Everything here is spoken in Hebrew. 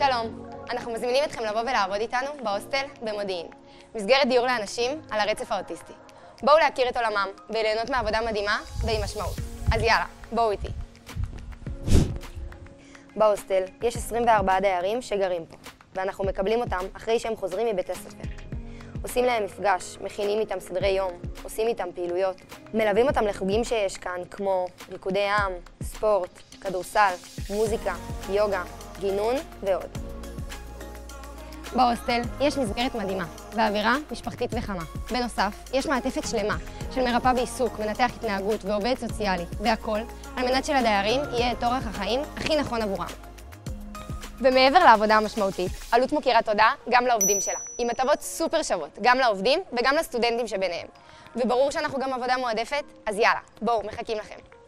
שלום, אנחנו מזמינים אתכם לבוא ולעבוד איתנו בהוסטל במודיעין, מסגרת דיור לאנשים על הרצף האוטיסטי. בואו להכיר את עולמם וליהנות מעבודה מדהימה ועם משמעות. אז יאללה, בואו איתי. בהוסטל יש 24 דיירים שגרים פה, ואנחנו מקבלים אותם אחרי שהם חוזרים מבית הספר. עושים להם מפגש, מכינים איתם סדרי יום, עושים איתם פעילויות. מלווים אותם לחוגים שיש כאן, כמו ריקודי עם, ספורט, כדורסל, מוזיקה, יוגה, גינון ועוד. בהוסטל יש מסגרת מדהימה, ואווירה משפחתית וחמה. בנוסף, יש מעטפת שלמה של מרפא בעיסוק, מנתח התנהגות ועובד סוציאלי, והכל על מנת שלדיירים יהיה את אורח החיים הכי נכון עבורם. ומעבר לעבודה המשמעותית, אלו"ט מוקירה תודה גם לעובדים שלה, עם הטבות סופר שוות, גם לעובדים וגם לסטודנטים שביניהם. וברור שאנחנו גם עבודה מועדפת, אז יאללה, בואו, מחכים לכם.